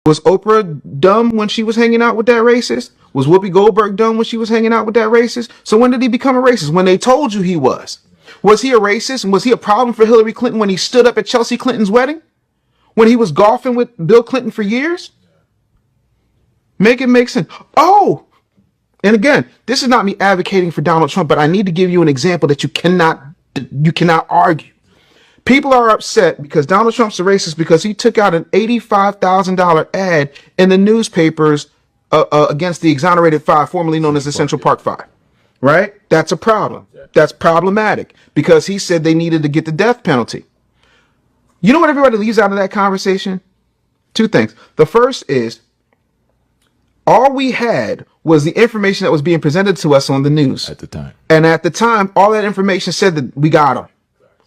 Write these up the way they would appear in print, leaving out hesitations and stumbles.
Was Oprah dumb when she was hanging out with that racist? Was Whoopi Goldberg dumb when she was hanging out with that racist? So when did he become a racist? When they told you he was. Was he a racist? And was he a problem for Hillary Clinton when he stood up at Chelsea Clinton's wedding? When he was golfing with Bill Clinton for years? Make it make sense. Oh, and again, this is not me advocating for Donald Trump, but I need to give you an example that you cannot argue. People are upset because Donald Trump's a racist because he took out an $85,000 ad in the newspapers against the Exonerated Five, formerly known as the Central Park Five. Right? That's a problem. That's problematic because he said they needed to get the death penalty. You know what everybody leaves out of that conversation? Two things. The first is all we had was the information that was being presented to us on the news at the time. And at the time, all that information said that we got them.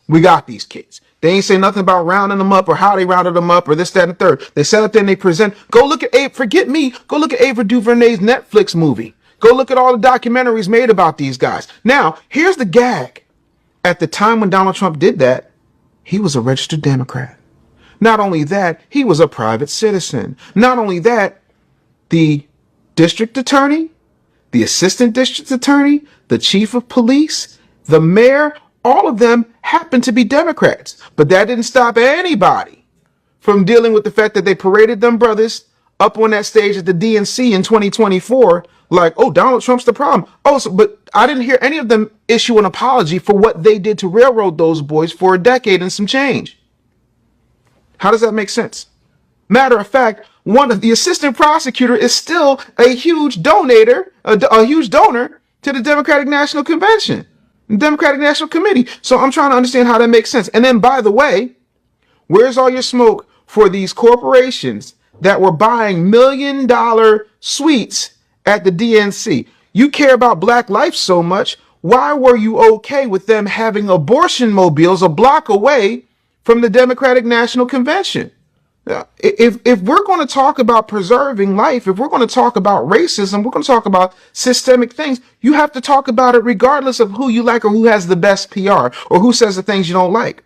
We got these kids. They ain't say nothing about rounding them up or how they rounded them up or this, that, and the third. They sat up there and they present. Go look at forget me. Go look at Ava DuVernay's Netflix movie. Go look at all the documentaries made about these guys. Now, here's the gag. At the time when Donald Trump did that, he was a registered Democrat. Not only that, he was a private citizen. Not only that, the district attorney, the assistant district attorney, the chief of police, the mayor, all of them happened to be Democrats. But that didn't stop anybody from dealing with the fact that they paraded them brothers up on that stage at the DNC in 2024 like, oh, Donald Trump's the problem. Oh, but I didn't hear any of them issue an apology for what they did to railroad those boys for a decade and some change. How does that make sense? Matter of fact, one of the assistant prosecutor is still a huge donator, a huge donor to the Democratic National Convention, the Democratic National Committee. So I'm trying to understand how that makes sense. And then, by the way, where's all your smoke for these corporations that were buying $1 million suites at the DNC? You care about black life so much. Why were you okay with them having abortion mobiles a block away from the Democratic National Convention? If we're going to talk about preserving life, if we're going to talk about racism, we're going to talk about systemic things, you have to talk about it regardless of who you like or who has the best PR or who says the things you don't like.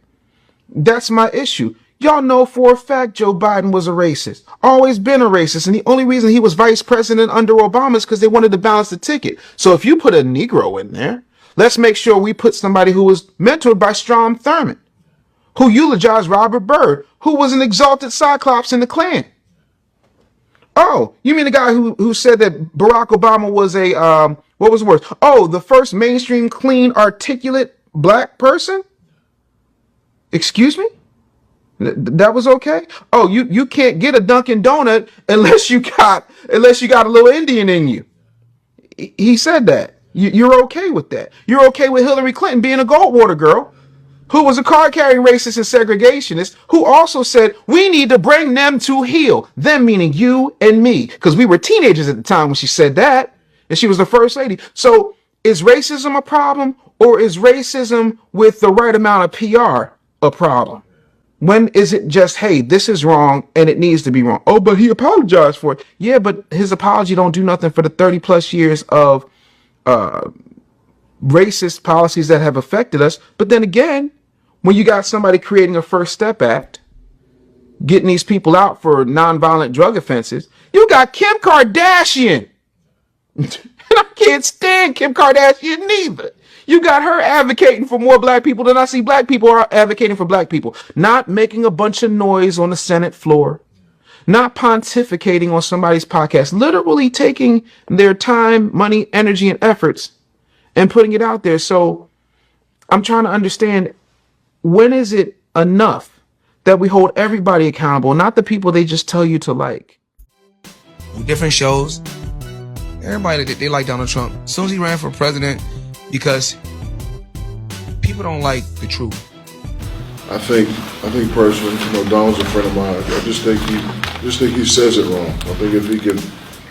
That's my issue. Y'all know for a fact Joe Biden was a racist, always been a racist. And the only reason he was vice president under Obama is because they wanted to balance the ticket. So if you put a Negro in there, let's make sure we put somebody who was mentored by Strom Thurmond, who eulogized Robert Byrd, who was an exalted Cyclops in the Klan. Oh, you mean the guy who said that Barack Obama was a, what was the word? Oh, the first mainstream, clean, articulate black person? Excuse me? That was okay? Oh, you can't get a Dunkin' Donut unless you got a little Indian in you. He said that. You're okay with that. You're okay with Hillary Clinton being a Goldwater girl, who was a card-carrying racist and segregationist, who also said, we need to bring them to heel. Them meaning you and me, because we were teenagers at the time when she said that, and she was the first lady. So is racism a problem, or is racism with the right amount of PR a problem? When is it just, hey, this is wrong and it needs to be wrong? Oh, but he apologized for it. Yeah, but his apology don't do nothing for the 30 plus years of racist policies that have affected us. But then again, when you got somebody creating a First Step Act, getting these people out for nonviolent drug offenses, you got Kim Kardashian. And I can't stand Kim Kardashian neither. You got her advocating for more black people than I see black people are advocating for black people. Not making a bunch of noise on the Senate floor. Not pontificating on somebody's podcast. Literally taking their time, money, energy, and efforts and putting it out there. So I'm trying to understand, when is it enough that we hold everybody accountable, not the people they just tell you to like? Different shows. Everybody, they like Donald Trump. As soon as he ran for president, because people don't like the truth. I think personally, Donald's a friend of mine. I just think he says it wrong. I think if he could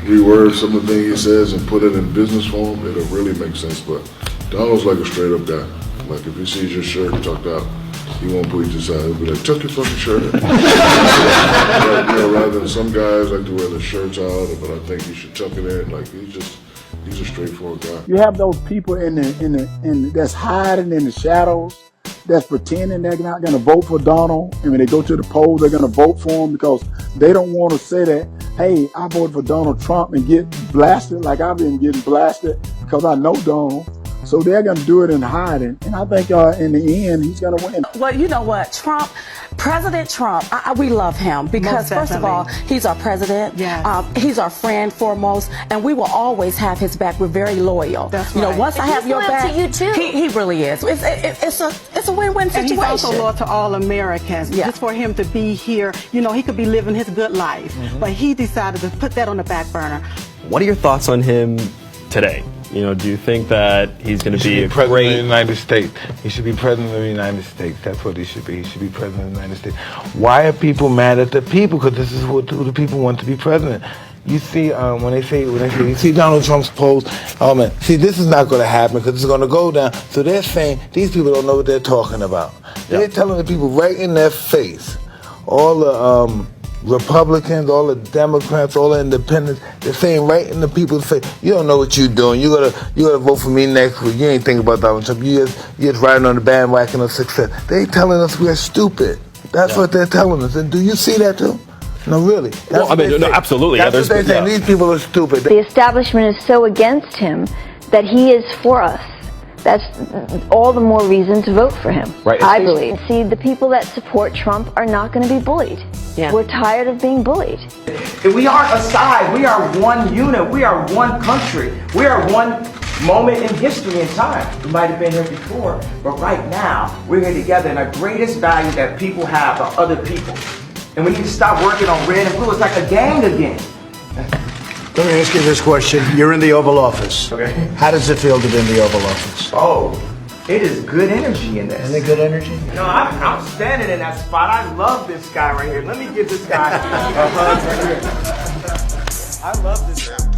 reword some of the things he says and put it in business form, it'll really make sense. But Donald's like a straight up guy. Like if he sees your shirt tucked out, he won't put you aside. He'll be like, tuck your fucking shirt in. Rather than some guys like to wear their shirts out, but I think you should tuck it in. Like he's a straightforward guy. You have those people in that's hiding in the shadows, that's pretending they're not going to vote for Donald, and when they go to the polls, they're going to vote for him because they don't want to say that, hey, I voted for Donald Trump and get blasted like I've been getting blasted because I know Donald. So they're going to do it in hiding. And I think in the end, he's going to win. Well, you know what? President Trump, we love him because, first of all, he's our president. Yes. He's our friend foremost, and we will always have his back. We're very loyal. That's You know, right. once I have your loyal back, to you too. he really is. It's a win-win And situation. he's also loyal to all Americans. Yeah. Just for him to be here, you know, he could be living his good life, but he decided to put that on the back burner. What are your thoughts on him today? You know, do you think that he's going to be a president great of the United States? He should be president of the United States. That's what he should be. He should be president of the United States. Why are people mad at the people? Because this is who the people want to be president. You see, when they say you see Donald Trump's post, oh man, see, this is not going to happen because it's going to go down. So they're saying these people don't know what they're talking about. They're telling the people right in their face, all the Republicans, all the Democrats, all the independents, they're saying right in the people's face, you don't know what you're doing. You gotta vote for me next week. You ain't thinking about Donald Trump. You're just riding on the bandwagon of success. They telling us we're stupid. That's what they're telling us. And do you see that too? No, really. Well, I mean, no, absolutely. That's Yeah, what they're saying. These people are stupid. The establishment is so against him that he is for us. That's all the more reason to vote for him, Right. I believe. See, the people that support Trump are not going to be bullied. Yeah. We're tired of being bullied. We aren't a side. We are one unit. We are one country. We are one moment in history and time. We might have been here before, but right now, we're here together, and the greatest value that people have are other people. And we need to stop working on red and blue. It's like a gang again. Let me ask you this question. You're in the Oval Office. Okay. How does it feel to be in the Oval Office? Oh, it is good energy in this. Isn't it good energy? No, I'm standing in that spot. I love this guy right here. Let me give this guy a hug right here. I love this guy.